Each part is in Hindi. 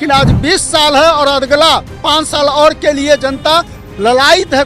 लेकिन आज 20 साल है और अगला 5 साल और के लिए जनता ललायित है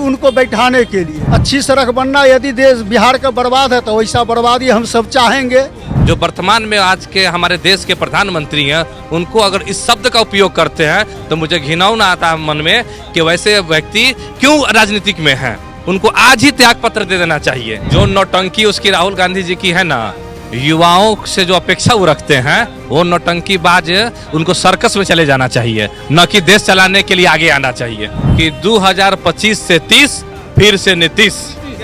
उनको बैठाने के लिए। अच्छी सड़क बनना, यदि देश बिहार का बर्बाद है तो वैसा बर्बादी हम सब चाहेंगे। जो वर्तमान में आज के हमारे देश के प्रधानमंत्री हैं, उनको अगर इस शब्द का उपयोग करते हैं तो मुझे घिनौना आता है मन में कि वैसे व्यक्ति क्यों राजनीतिक में हैं। उनको आज ही त्याग पत्र दे देना चाहिए। जो नौटंकी उसकी राहुल गांधी जी की है ना, युवाओं से जो अपेक्षा वो रखते हैं, वो नौटंकीबाज उनको सर्कस में चले जाना चाहिए, न कि देश चलाने के लिए आगे आना चाहिए। कि 2025 से 30 फिर से नीतीश।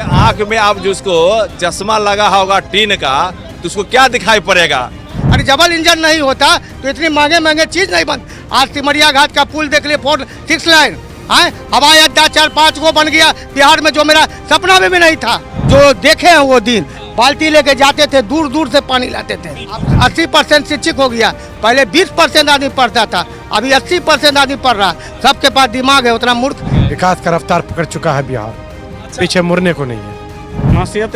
आंख में आप जिसको चश्मा लगा होगा टीन का, तो उसको क्या दिखाई पड़ेगा। अरे डबल इंजन नहीं होता तो इतनी महंगे महंगे चीज नहीं बन। आज सिमरिया घाट का पुल देख लिए, 4-6 लाइन है, हवाई अड्डा 4-5 को बन गया बिहार में, जो मेरा सपना में भी नहीं था। जो देखे हैं वो दिन, बाल्टी लेके जाते थे, दूर दूर से पानी लाते थे। 80% शिक्षित हो गया, पहले 20% आदमी पढ़ता था, अभी 80% आदमी पढ़ रहा। सबके पास दिमाग है, उतना मूर्ख। विकास का रफ्तार पकड़ चुका है बिहार, पीछे मुड़ने को नहीं है। नसीहत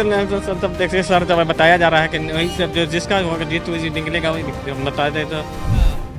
सब देखिए सर, जब बताया जा रहा है कि वही सब जो जिसका जीत निकलेगा वही बता दे। तो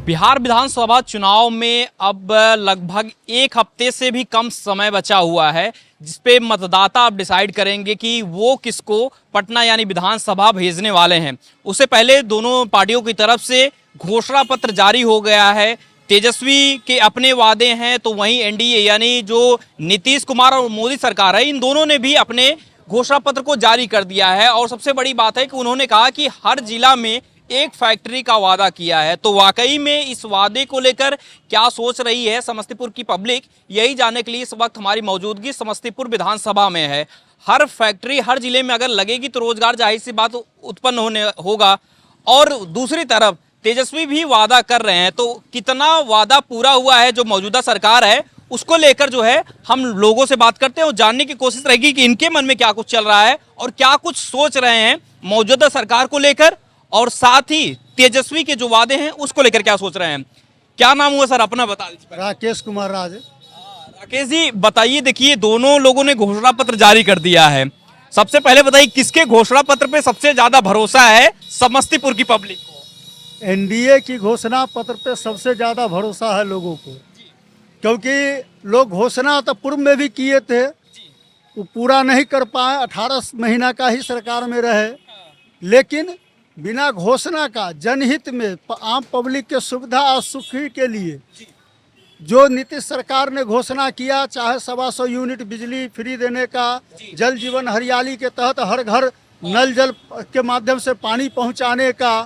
बिहार विधानसभा चुनाव में अब लगभग एक हफ्ते से भी कम समय बचा हुआ है, जिसपे मतदाता अब डिसाइड करेंगे कि वो किसको पटना यानी विधानसभा भेजने वाले हैं। उससे पहले दोनों पार्टियों की तरफ से घोषणा पत्र जारी हो गया है। तेजस्वी के अपने वादे हैं, तो वहीं एनडीए यानी जो नीतीश कुमार और मोदी सरकार है, इन दोनों ने भी अपने घोषणा पत्र को जारी कर दिया है। और सबसे बड़ी बात है कि उन्होंने कहा कि हर जिला में एक फैक्ट्री का वादा किया है। तो वाकई में इस वादे को लेकर क्या सोच रही है समस्तीपुर की पब्लिक, यही जानने के लिए इस वक्त हमारी मौजूदगी समस्तीपुर विधानसभा में है। हर फैक्ट्री हर जिले में अगर लगेगी तो रोजगार जाहिर सी बात उत्पन्न होगा। और दूसरी तरफ तेजस्वी भी वादा कर रहे हैं, तो कितना वादा पूरा हुआ है जो मौजूदा सरकार है, उसको लेकर जो है हम लोगों से बात करते हैं और जानने की कोशिश रहेगी कि इनके मन में क्या कुछ चल रहा है और क्या कुछ सोच रहे हैं मौजूदा सरकार को लेकर, और साथ ही तेजस्वी के जो वादे हैं उसको लेकर क्या सोच रहे हैं। क्या नाम हुआ सर, अपना बता दीजिए। राकेश कुमार राज। राकेश जी बताइए, देखिए दोनों लोगों ने घोषणा पत्र जारी कर दिया है। सबसे पहले बताइए किसके घोषणा पत्र पे सबसे ज्यादा भरोसा है समस्तीपुर की पब्लिक को? एनडीए की घोषणा पत्र पे सबसे ज्यादा भरोसा है लोगों को, क्योंकि लोग घोषणा तो पूर्व में भी किए थे, वो पूरा नहीं कर पाए। 18 महीना का ही सरकार में रहे, लेकिन बिना घोषणा का जनहित में आम पब्लिक के सुविधा और सुख के लिए जो नीतीश सरकार ने घोषणा किया, चाहे 125 यूनिट बिजली फ्री देने का, जल जीवन हरियाली के तहत हर घर नल जल के माध्यम से पानी पहुंचाने का,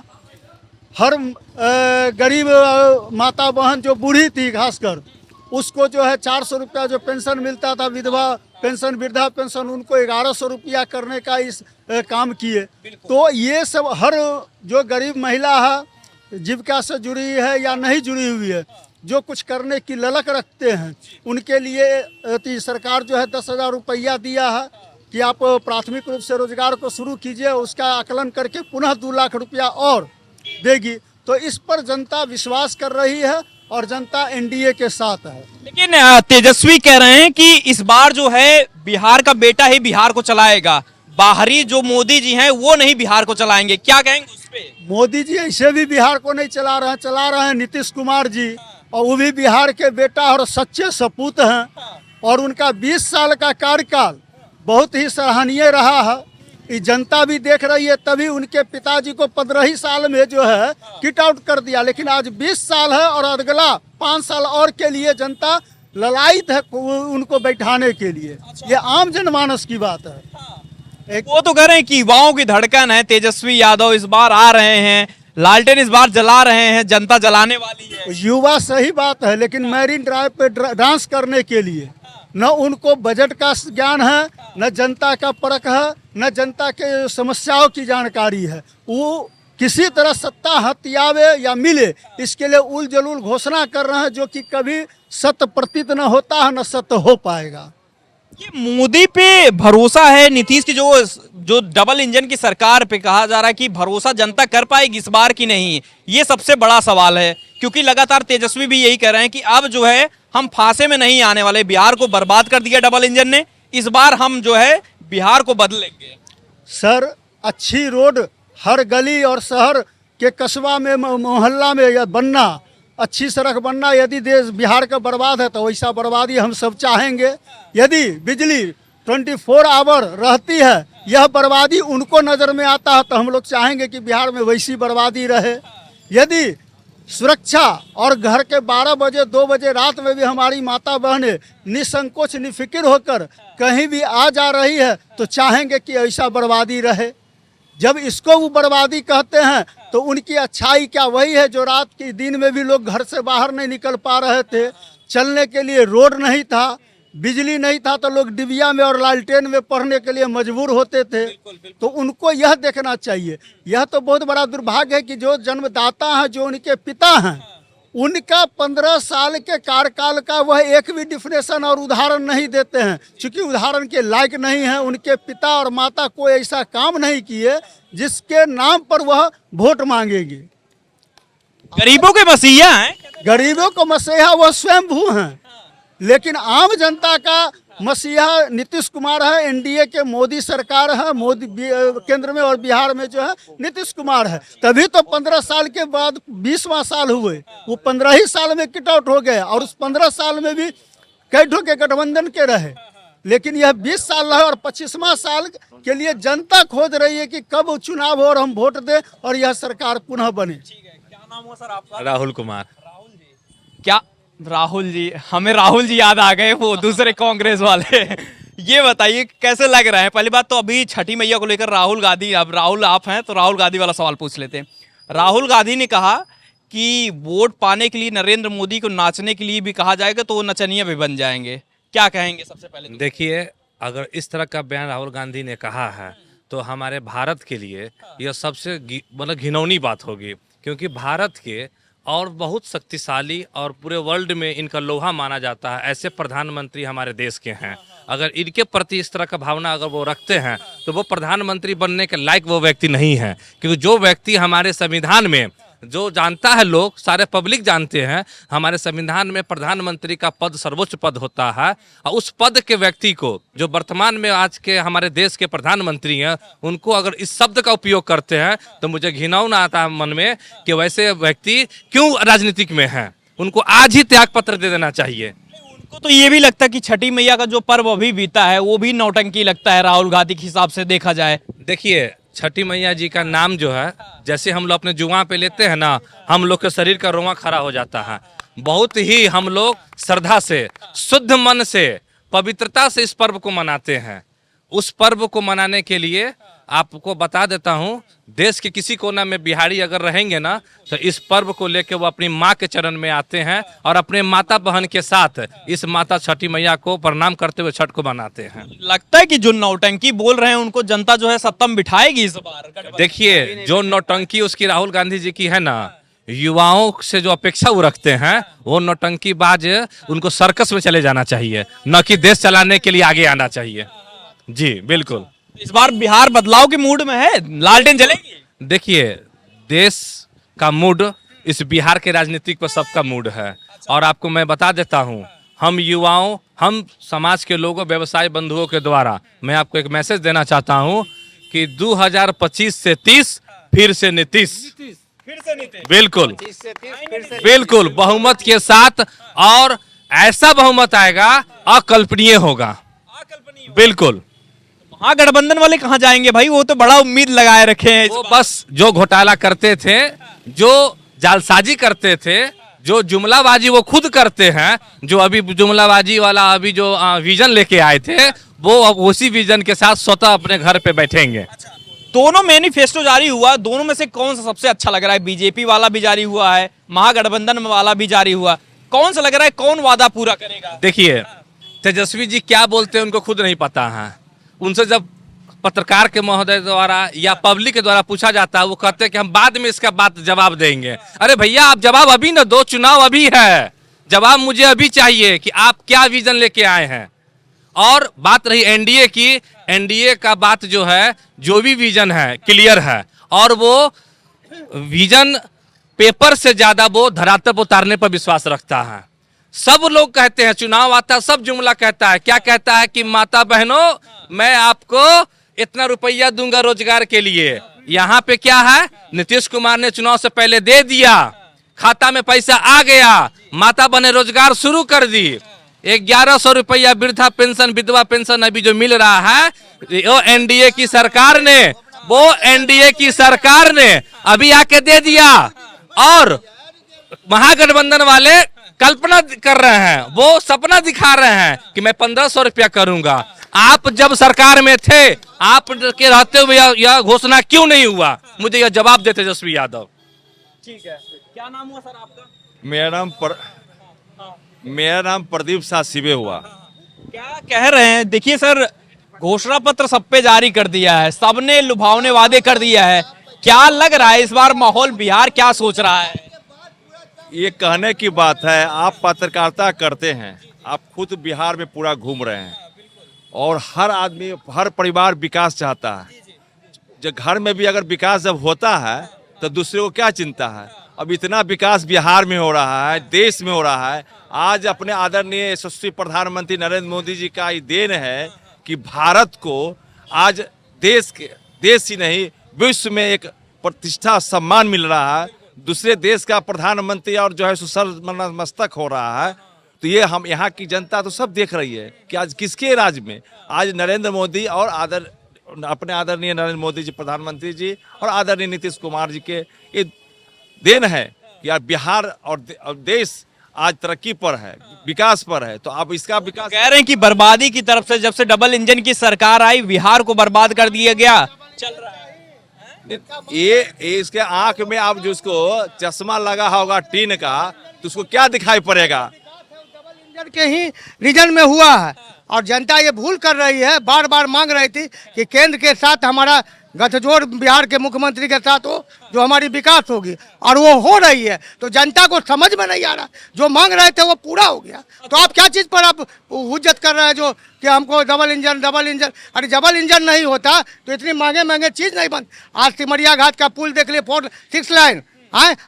हर गरीब माता बहन जो बूढ़ी थी खासकर उसको जो है 400 रुपया जो पेंशन मिलता था, विधवा पेंशन, वृद्धा पेंशन, उनको 1100 रुपया करने का इस काम किए। तो ये सब हर जो गरीब महिला है, जीविका से जुड़ी है या नहीं जुड़ी हुई है, जो कुछ करने की ललक रखते हैं, उनके लिए सरकार जो है 10,000 रुपया दिया है कि आप प्राथमिक रूप से रोजगार को शुरू कीजिए। उसका आकलन करके पुनः 2 लाख रुपया और देगी। तो इस पर जनता विश्वास कर रही है और जनता एनडीए के साथ है। लेकिन तेजस्वी कह रहे हैं कि इस बार जो है बिहार का बेटा ही बिहार को चलाएगा, बाहरी जो मोदी जी हैं वो नहीं बिहार को चलाएंगे। क्या कहेंगे उस पे? मोदी जी ऐसे भी बिहार को नहीं चला रहे हैं नीतीश कुमार जी, और वो भी बिहार के बेटा और सच्चे सपूत हैं। और उनका 20 साल का कार्यकाल बहुत ही सराहनीय रहा है, ये जनता भी देख रही है। तभी उनके पिताजी को 15 साल में जो है किट आउट कर दिया, लेकिन आज 20 साल है और अगला 5 साल और के लिए जनता ललायित है उनको बैठाने के लिए। ये आम जनमानस की बात है। वो तो कह रहे हैं कि युवाओं की धड़कन है, तेजस्वी यादव इस बार आ रहे हैं, लालटेन इस बार जला रहे हैं, जनता जलाने वाली है। युवा सही बात है, लेकिन मैरिन ड्राइव पे डांस करने के लिए न उनको बजट का ज्ञान है, न जनता का परख है, न जनता के समस्याओं की जानकारी है। वो किसी तरह सत्ता हथियावे या मिले, इसके लिए उल जलूल घोषणा कर रहे हैं, जो कि कभी सत्य प्रतीत न होता है न सत्य हो पाएगा। ये मोदी पे भरोसा है, नीतीश की जो डबल इंजन की सरकार पे कहा जा रहा है कि भरोसा जनता कर पाएगी इस बार की नहीं, ये सबसे बड़ा सवाल है। क्योंकि लगातार तेजस्वी भी यही कह रहे हैं कि अब जो है हम फांसे में नहीं आने वाले, बिहार को बर्बाद कर दिया डबल इंजन ने, इस बार हम जो है बिहार को बदलेंगे। सर, अच्छी रोड हर गली और शहर के कस्बा में मोहल्ला में या बनना, अच्छी सड़क बनना, यदि देश बिहार का बर्बाद है तो वैसा बर्बादी हम सब चाहेंगे। यदि बिजली 24 आवर रहती है, यह बर्बादी उनको नज़र में आता है तो हम लोग चाहेंगे कि बिहार में वैसी बर्बादी रहे। यदि सुरक्षा और घर के 12 बजे 2 बजे रात में भी हमारी माता बहनें निसंकोच निफिक्र होकर कहीं भी आ जा रही है तो चाहेंगे कि ऐसा बर्बादी रहे। जब इसको वो बर्बादी कहते हैं तो उनकी अच्छाई क्या वही है जो रात के दिन में भी लोग घर से बाहर नहीं निकल पा रहे थे, चलने के लिए रोड नहीं था, बिजली नहीं था तो लोग डिबिया में और लालटेन में पढ़ने के लिए मजबूर होते थे। तो उनको यह देखना चाहिए। यह तो बहुत बड़ा दुर्भाग्य है कि जो जन्मदाता हैं, जो उनके पिता हैं, उनका 15 साल के कार्यकाल का वह एक भी डिफिनेशन और उदाहरण नहीं देते हैं, क्योंकि उदाहरण के लायक नहीं है। उनके पिता और माता कोई ऐसा काम नहीं किए जिसके नाम पर वह वोट मांगेंगे। गरीबों के मसीहा हैं। गरीबों को मसीहा वह स्वयंभू हैं, लेकिन आम जनता का मसीहा नीतीश कुमार है, एनडीए के मोदी सरकार है, मोदी केंद्र में और बिहार में जो है नीतीश कुमार है। तभी तो 15 साल के बाद 20वां साल हुए, वो 15 ही साल में किट आउट हो गए और उस 15 साल में भी कई ठो के गठबंधन के रहे। लेकिन यह 20 साल है और 25वां साल के लिए जनता खोज रही है कि कब चुनाव हो और हम वोट दें और यह सरकार पुनः बने। क्या नाम हुआ सर आपका? राहुल कुमार। क्या राहुल जी, हमें राहुल जी याद आ गए, वो दूसरे कांग्रेस वाले। ये बताइए कैसे लग रहा है? पहली बात तो अभी छठी मैया को लेकर राहुल गांधी, अब राहुल आप हैं तो राहुल गांधी वाला सवाल पूछ लेते हैं। राहुल गांधी ने कहा कि वोट पाने के लिए नरेंद्र मोदी को नाचने के लिए भी कहा जाएगा तो वो नचनिया भी बन जाएंगे। क्या कहेंगे सबसे पहले तो? देखिए, अगर इस तरह का बयान राहुल गांधी ने कहा है तो हमारे भारत के लिए यह सबसे मतलब घिनौनी बात होगी, क्योंकि भारत के और बहुत शक्तिशाली और पूरे वर्ल्ड में इनका लोहा माना जाता है ऐसे प्रधानमंत्री हमारे देश के हैं। अगर इनके प्रति इस तरह का भावना अगर वो रखते हैं तो वो प्रधानमंत्री बनने के लायक वो व्यक्ति नहीं है, क्योंकि जो व्यक्ति हमारे संविधान में जो जानता है, लोग सारे पब्लिक जानते हैं, हमारे संविधान में प्रधानमंत्री का पद सर्वोच्च पद होता है और उस पद के व्यक्ति को जो वर्तमान में आज के हमारे देश के प्रधानमंत्री हैं, उनको अगर इस शब्द का उपयोग करते हैं तो मुझे घिनौना आता है मन में कि वैसे व्यक्ति क्यों राजनीतिक में हैं। उनको आज ही त्याग पत्र दे देना चाहिए। उनको तो ये भी लगता है कि छठी मैया का जो पर्व अभी बीता है वो भी नौटंकी लगता है राहुल गांधी के हिसाब से देखा जाए। देखिए, छठी मैया जी का नाम जो है, जैसे हम लोग अपने जुआ पे लेते हैं ना, हम लोग के शरीर का रोंवा खड़ा हो जाता है। बहुत ही हम लोग श्रद्धा से, शुद्ध मन से, पवित्रता से इस पर्व को मनाते हैं। उस पर्व को मनाने के लिए आपको बता देता हूँ, देश के किसी कोना में बिहारी अगर रहेंगे ना तो इस पर्व को लेकर वो अपनी माँ के चरण में आते हैं और अपने माता बहन के साथ इस माता छठी मैया को प्रणाम करते हुए छठ को मनाते हैं। लगता है कि जो नौटंकी बोल रहे हैं उनको जनता जो है सत्तम बिठाएगी इस बार। देखिए, जो नौटंकी उसकी राहुल गांधी जी की है ना, युवाओं से जो अपेक्षा वो रखते हैं, वो नौटंकी बाज उनको सर्कस में चले जाना चाहिए, न कि देश चलाने के लिए आगे आना चाहिए। जी बिल्कुल। इस बार बिहार बदलाव के मूड में है, लालटेन जलेगी। देखिए, देश का मूड इस बिहार के राजनीतिक पर सबका मूड है। और आपको मैं बता देता हूं, हम युवाओं, हम समाज के लोगों, व्यवसाय बंधुओं के द्वारा मैं आपको एक मैसेज देना चाहता हूं कि 2025 से 30 फिर से नीतीश, बिल्कुल बिल्कुल बहुमत के साथ, और ऐसा बहुमत आएगा अकल्पनीय होगा। बिल्कुल। महागठबंधन वाले कहाँ जाएंगे भाई? वो तो बड़ा उम्मीद लगाए रखे हैं। वो बस जो घोटाला करते थे, जो जालसाजी करते थे, जो जुमलाबाजी वो खुद करते हैं, जो अभी जुमलाबाजी वाला अभी जो विजन लेके आए थे, वो अब उसी विजन के साथ स्वतः अपने घर पे बैठेंगे। दोनों मैनिफेस्टो जारी हुआ, दोनों में से कौन सा सबसे अच्छा लग रहा है? बीजेपी वाला भी जारी हुआ है, महागठबंधन वाला भी जारी हुआ, कौन सा लग रहा है, कौन वादा पूरा करेगा? देखिए, तेजस्वी जी क्या बोलते हैं उनको खुद नहीं पता है। उनसे जब पत्रकार के महोदय द्वारा या पब्लिक के द्वारा पूछा जाता है, वो कहते हैं कि हम बाद में इसका बात जवाब देंगे। अरे भैया, आप जवाब अभी न दो, चुनाव अभी है, जवाब मुझे अभी चाहिए कि आप क्या विजन लेके आए हैं। और बात रही एनडीए की, एनडीए का बात जो है, जो भी विजन है क्लियर है, और वो विजन पेपर से ज्यादा वो धरातल पर उतारने पर विश्वास रखता है। सब लोग कहते हैं, चुनाव आता है सब जुमला कहता है, क्या कहता है कि माता बहनों मैं आपको इतना रुपया दूंगा रोजगार के लिए। यहाँ पे क्या है, नीतीश कुमार ने चुनाव से पहले दे दिया, खाता में पैसा आ गया, माता बने रोजगार शुरू कर दी। 1100 रुपया वृद्धा पेंशन, विधवा पेंशन अभी जो मिल रहा है, वो एनडीए की सरकार ने, अभी आके दे दिया। और महागठबंधन वाले कल्पना कर रहे हैं, वो सपना दिखा रहे हैं कि मैं 1500 रुपया करूंगा। आप जब सरकार में थे, आप के रहते हुए यह घोषणा क्यों नहीं हुआ? मुझे यह जवाब देते तेजस्वी यादव। ठीक है, क्या नाम हुआ सर आपका? मेरा नाम प्रदीप शाह सिबे हुआ। क्या कह रहे हैं? देखिए सर, घोषणा पत्र सब पे जारी कर दिया है, सबने लुभावने वादे कर दिया है। क्या लग रहा है इस बार माहौल बिहार क्या सोच रहा है? ये कहने की बात है, आप पत्रकारिता करते हैं, आप खुद बिहार में पूरा घूम रहे हैं और हर आदमी, हर परिवार विकास चाहता है। जब घर में भी अगर विकास जब होता है तो दूसरे को क्या चिंता है? अब इतना विकास बिहार में हो रहा है, देश में हो रहा है। आज अपने आदरणीय यशस्वी प्रधानमंत्री नरेंद्र मोदी जी का ये देन है कि भारत को आज देश ही नहीं विश्व में एक प्रतिष्ठा सम्मान मिल रहा है। दूसरे देश का प्रधानमंत्री और जो है सर मस्तक हो रहा है। तो ये हम यहाँ की जनता तो सब देख रही है कि आज किसके राज में आज नरेंद्र मोदी और अपने आदरणीय नरेंद्र मोदी जी प्रधानमंत्री जी और आदरणीय नीतीश कुमार जी के ये देन है कि यार बिहार और देश आज तरक्की पर है, विकास पर है। तो अब इसका विकास कह रहे हैं कि बर्बादी की तरफ से जब से डबल इंजन की सरकार आई, बिहार को बर्बाद कर दिया गया। चल रहा है ये इसके आंख में अब जो उसको चश्मा लगा होगा टीन का, तो उसको क्या दिखाई पड़ेगा? डबल इंजन के ही रीजन में हुआ है और जनता ये भूल कर रही है। बार बार मांग रही थी कि केंद्र के साथ हमारा गठजोड़ बिहार के मुख्यमंत्री के साथ हो, जो हमारी विकास होगी, और वो हो रही है। तो जनता को समझ में नहीं आ रहा, जो मांग रहे थे वो पूरा हो गया। तो आप क्या चीज़ पर आप हुज्जत कर रहे हैं जो कि हमको डबल इंजन। अरे डबल इंजन नहीं होता तो इतनी महंगे चीज़ नहीं बन। आज सिमरिया घाट का पुल देख लिए, 4-6 लाइन,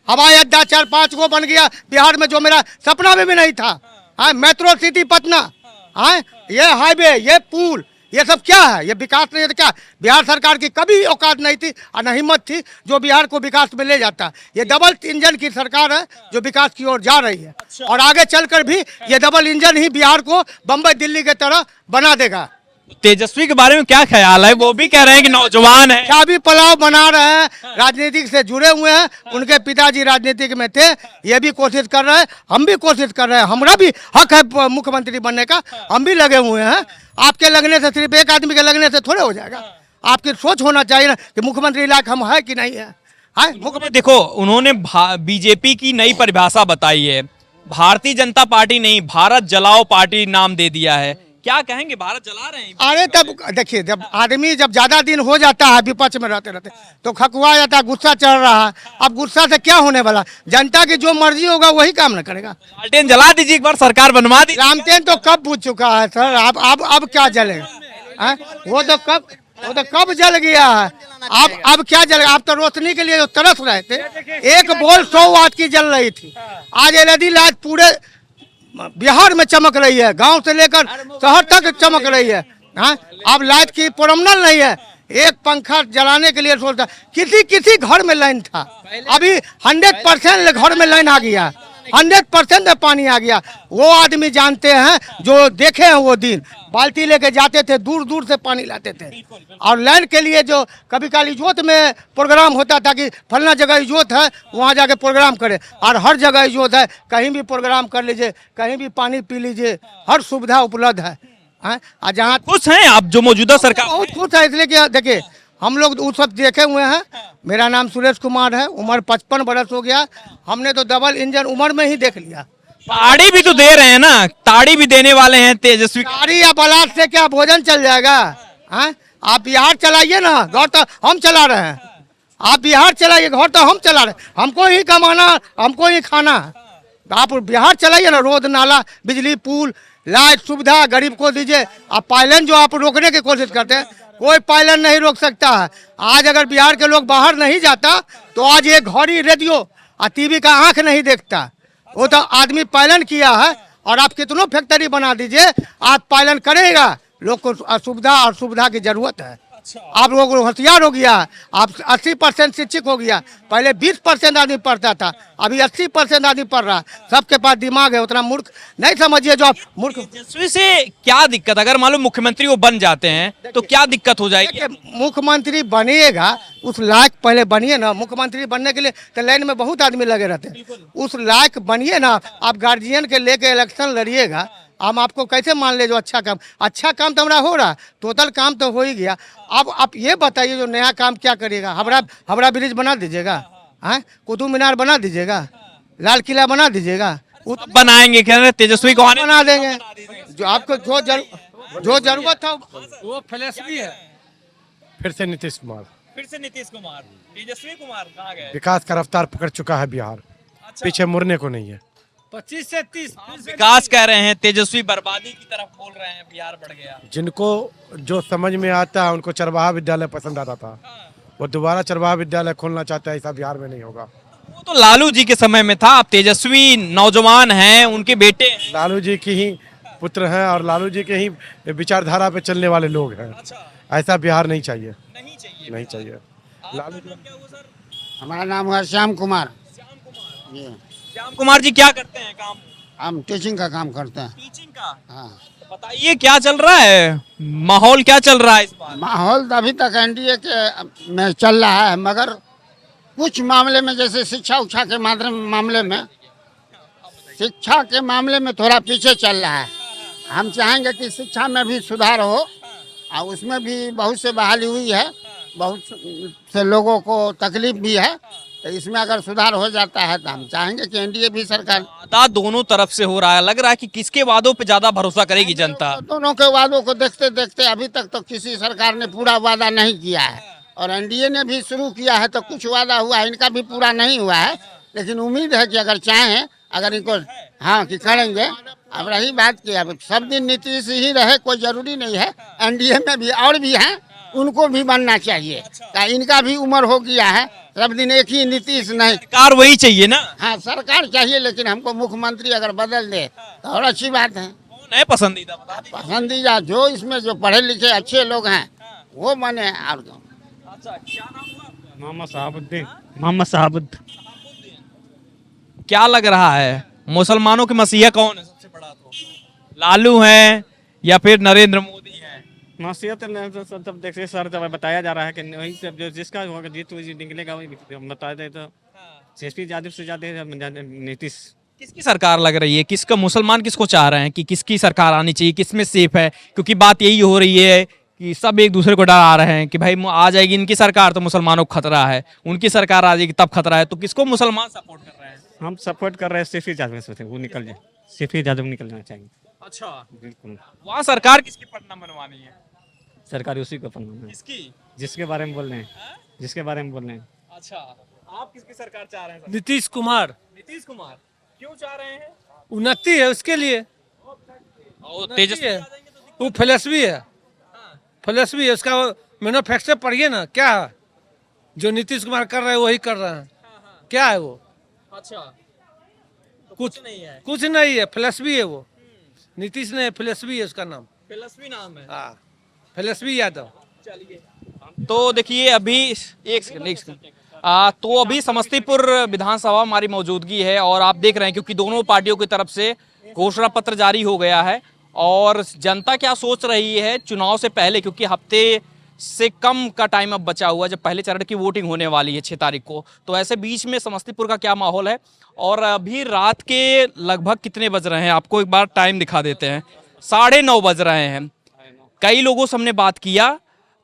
हवाई अड्डा 4-5 गो बन गया बिहार में, जो मेरा सपना में भी नहीं था। मेट्रो सिटी पटना, ये हाईवे, ये पुल, ये सब क्या है? ये विकास नहीं है तो क्या? बिहार सरकार की कभी औकात नहीं थी और न हिम्मत थी जो बिहार को विकास में ले जाता। ये डबल इंजन की सरकार है जो विकास की ओर जा रही है। और आगे चलकर भी ये डबल इंजन ही बिहार को बम्बई दिल्ली की तरह बना देगा। तेजस्वी के बारे में क्या ख्याल है? वो भी कह रहे हैं कि नौजवान है, क्या भी पुलाव बना रहे हैं, राजनीतिक से जुड़े हुए हैं। उनके पिताजी राजनीतिक में थे, ये भी कोशिश कर रहे हैं, हम भी कोशिश कर रहे हैं। हमारा भी हक है मुख्यमंत्री बनने का, हम भी लगे हुए हैं। आपके लगने से, सिर्फ एक आदमी के लगने से थोड़े हो जाएगा। आपकी सोच होना चाहिए ना कि मुख्यमंत्री लायक हम है कि नहीं है। मुख्यमंत्री देखो, उन्होंने बीजेपी की नई परिभाषा बताई है, भारतीय जनता पार्टी नहीं, भारत जलाओ पार्टी नाम दे दिया है। क्या कहेंगे, भारत जला रहे हैं? अरे तब देखिए, जब आदमी जब ज्यादा दिन हो जाता है विपक्ष में रहते रहते तो खकुआ जाता है, गुस्सा चढ़ रहा है। अब गुस्सा से क्या होने वाला? जनता की जो मर्जी होगा वही काम न करेगा। लालटेन जला दीजिए, एक बार सरकार बनवा दी। रामटेन तो कब बुझ चुका है सर। अब क्या जलेगा? वो तो कब जल गया है। अब क्या जलेगा? आप तो रोशनी के लिए जो तरस रहे थे, एक बोल 100 वाट की जल रही थी। आज एलईडी लाइट पूरे बिहार में चमक रही है, गांव से लेकर शहर तक चमक रही है। अब लाइट की प्रॉब्लम नहीं है। एक पंखा जलाने के लिए सोचता, किसी घर में लाइन था, अभी 100% घर में लाइन आ गया, 100% में पानी आ गया। वो आदमी जानते हैं जो देखे हैं वो दिन, बाल्टी लेके जाते थे, दूर दूर से पानी लाते थे। और लाइन के लिए जो कभी काल इजोत में प्रोग्राम होता था कि फलना जगह इजोत है, वहाँ जाके प्रोग्राम करे। और हर जगह इजोत है, कहीं भी प्रोग्राम कर लीजिए, कहीं भी पानी पी लीजिए, हर सुविधा उपलब्ध है। और जहाँ खुश हैं आप जो मौजूदा सरकार? बहुत खुश है, इसलिए कि देखिए हम लोग वो सब देखे हुए हैं। मेरा नाम सुरेश कुमार है, उम्र 55 बरस हो गया। हमने तो डबल इंजन उम्र में ही देख लिया। ताड़ी भी तो दे रहे हैं ना, ताड़ी भी देने वाले हैं तेजस्वी। ताड़ी या बलाट से क्या भोजन चल जाएगा? आप बिहार चलाइए ना, घर तो हम चला रहे हैं। आप बिहार चलाइए, घर तो हम चला रहे हैं। हमको ही कमाना, हमको ही खाना। आप बिहार चलाइए ना, रोड नाला, बिजली, पुल, लाइट सुविधा गरीब को दीजिए। आप पायलन जो आप रोकने की कोशिश करते हैं, कोई पायलन नहीं रोक सकता है। आज अगर बिहार के लोग बाहर नहीं जाता तो आज ये घड़ी, रेडियो और टीवी का आंख नहीं देखता। वो तो आदमी पायलन किया है। और आप कितनों फैक्ट्री बना दीजिए, आप पायलन करेगा, लोग को सुविधा और सुविधा की जरूरत है। आप लोग होशियार हो गया, आप 80% शिक्षित हो गया। पहले 20% आदमी पढ़ता था, अभी 80% आदमी पढ़ रहा। सबके पास दिमाग है, उतना मूर्ख नहीं समझिए जो आप मूर्ख। तेजस्वी से क्या दिक्कत, अगर मान लो मुख्यमंत्री वो बन जाते हैं तो क्या दिक्कत हो जाएगी? देखिए, मुख्यमंत्री बनिएगा उस लायक पहले बनिए ना। मुख्यमंत्री बनने के लिए तो लाइन में बहुत आदमी लगे रहते हैं, उस लायक बनिए ना। आप गार्जियन के लेके इलेक्शन लड़िएगा, हम आपको कैसे मान ले जो अच्छा काम तो हमारा हो रहा, टोटल काम तो हो ही गया। अब आप ये बताइए जो नया काम क्या करिएगा? हावड़ा ब्रिज बना दीजिएगा, हाँ, कुतुब मीनार बना दीजिएगा, लाल किला बना दीजिएगा, बनाएंगे क्या तेजस्वी को? बना देंगे। जो आपको जो जरूरत था वो फिलॉसफी है। फिर से नीतीश कुमार। फिर से नीतीश कुमार। तेजस्वी कुमार कहाँ गए? विकास का रफ्तार पकड़ चुका है बिहार, पीछे मुड़ने को नहीं है। 25 से 30 विकास कह रहे हैं, तेजस्वी बर्बादी की तरफ बोल रहे हैं, बिहार बढ़ गया। जिनको जो समझ में आता है, उनको चरवाहा विद्यालय पसंद आता था, वो दोबारा चरवाहा विद्यालय खोलना चाहता है। ऐसा बिहार में नहीं होगा। वो तो लालू जी के समय में था, अब तेजस्वी नौजवान हैं, उनके बेटे हैं। लालू जी की ही पुत्र हैं और लालू जी के ही विचारधारा पे चलने वाले लोग हैं। ऐसा बिहार नहीं चाहिए, नहीं चाहिए। लालू जी हमारा नाम है श्याम कुमार। श्याम कुमार जी क्या करते हैं काम? हम टीचिंग का काम करते हैं। टीचिंग का? हाँ। तो बताइए क्या चल रहा है, माहौल क्या चल रहा है इस बार? माहौल तो अभी तक एनडीए के में चल रहा है, मगर कुछ मामले में जैसे शिक्षा उच्छा के मामले में शिक्षा के मामले में थोड़ा पीछे चल रहा है। हम चाहेंगे कि शिक्षा में भी सुधार हो और उसमें भी बहुत से बहाली हुई है, बहुत से लोगों को तकलीफ भी है। तो इसमें अगर सुधार हो जाता है तो हम चाहेंगे कि एनडीए भी सरकार। वादा दोनों तरफ से हो रहा है, लग रहा है कि किसके वादों पे ज्यादा भरोसा करेगी जनता? दोनों के वादों को देखते देखते अभी तक तो किसी सरकार ने पूरा वादा नहीं किया है, और एनडीए ने भी शुरू किया है तो कुछ वादा हुआ है, इनका भी पूरा नहीं हुआ है। लेकिन उम्मीद है कि अगर चाहें, अगर इनको हाँ कि करेंगे। अब रही बात की अब सब दिन नीतीश ही रहे कोई जरूरी नहीं है, एनडीए में भी और भी हैं, उनको भी बनना चाहिए। इनका भी उम्र हो गया है, सब दिन एक ही नीतीश नहीं। सरकार वही चाहिए ना? हाँ, सरकार चाहिए, लेकिन हमको मुख्यमंत्री अगर बदल दे तो और अच्छी बात है। कौन है पसंदीदा, बता दीजिए। पसंदीदा जो इसमें जो पढ़े लिखे अच्छे लोग हैं वो बने। और अच्छा, क्या नाम हुआ आपका? मोहम्मद साहबुद्दीन। मोहम्मद साहबुद्दीन। क्या लग रहा है, मुसलमानों के मसीहा कौन है सबसे बड़ा? तो लालू हैं या फिर नरेंद्र मोदी हैं? मासियत सब देखिए सर, जब बताया जा रहा है कि वही सब जो जिसका होगा जीत वही निकलेगा, वही बता दे। तो तेजस्वी यादव से ज्यादा नीतीश। किसकी सरकार लग रही है, किसका, मुसलमान किसको चाह रहे हैं कि किसकी सरकार आनी चाहिए, किसमें सेफ है? क्योंकि बात यही हो रही है कि सब एक दूसरे को डरा रहे हैं कि भाई आ जाएगी इनकी सरकार तो मुसलमानों को खतरा है, उनकी सरकार आ जाएगी तब खतरा है। तो किसको मुसलमान सपोर्ट कर रहे हैं? हम सपोर्ट कर रहे हैं तेजस्वी यादव से, वो निकल जाए, तेजस्वी यादव निकल जाना चाहिए। अच्छा, बिल्कुल। वहाँ सरकार किसकी पटना बनवानी है? सरकारी उसी को बनवाना है, किसकी? जिसके बारे में बोल रहे हैं, जिसके बारे में बोल रहे हैं। अच्छा, आप किसकी सरकार चाह रहे हैं? नीतीश कुमार। नीतीश कुमार क्यों चाह रहे हैं? उन्नति है उसके लिए, तेजस्वी है, वो फिलॉसफी है, फिलॉसफी है उसका। मैन्युफैक्चर पढ़िए ना, क्या है जो नीतीश कुमार कर रहे हैं वही कर रहे हैं, क्या है वो? अच्छा, तो कुछ नहीं है, कुछ नहीं है, फिलॉसफी है वो। नीतीश नहीं, फिलॉसफी है उसका नाम। फिलॉसफी नाम है। हाँ, फिलॉसफी यादव। चलिए, तो देखिए अभी एक सेकंड तो अभी समस्तीपुर विधानसभा हमारी मौजूदगी है और आप देख रहे हैं क्योंकि दोनों पार्टियों की तरफ से घोषणा पत्र जारी हो गया है और जनता क्या सोच रही है चुनाव से पहले, क्योंकि हफ्ते से कम का टाइम अब बचा हुआ है जब पहले चरण की वोटिंग होने वाली है 6 तारीख को। तो ऐसे बीच में समस्तीपुर का क्या माहौल है और अभी रात के लगभग कितने बज रहे हैं आपको एक बार टाइम दिखा देते हैं। 9:30 बज रहे हैं। कई लोगों से हमने बात किया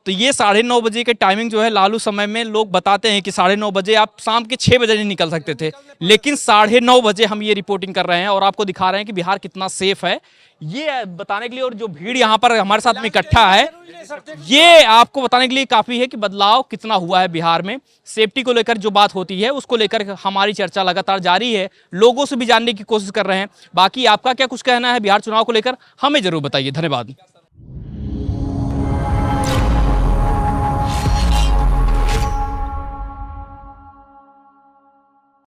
तो ये 9:30 बजे के टाइमिंग जो है लालू समय में लोग बताते हैं कि 9:30 बजे आप शाम के 6 बजे नहीं निकल सकते थे, लेकिन 9:30 बजे हम ये रिपोर्टिंग कर रहे हैं और आपको दिखा रहे हैं कि बिहार कितना सेफ है ये बताने के लिए। और जो भीड़ यहाँ पर हमारे साथ में इकट्ठा है ये आपको बताने के लिए काफ़ी है कि बदलाव कितना हुआ है बिहार में। सेफ्टी को लेकर जो बात होती है उसको लेकर हमारी चर्चा लगातार जारी है, लोगों से भी जानने की कोशिश कर रहे हैं। बाकी आपका क्या कुछ कहना है बिहार चुनाव को लेकर हमें जरूर बताइए। धन्यवाद।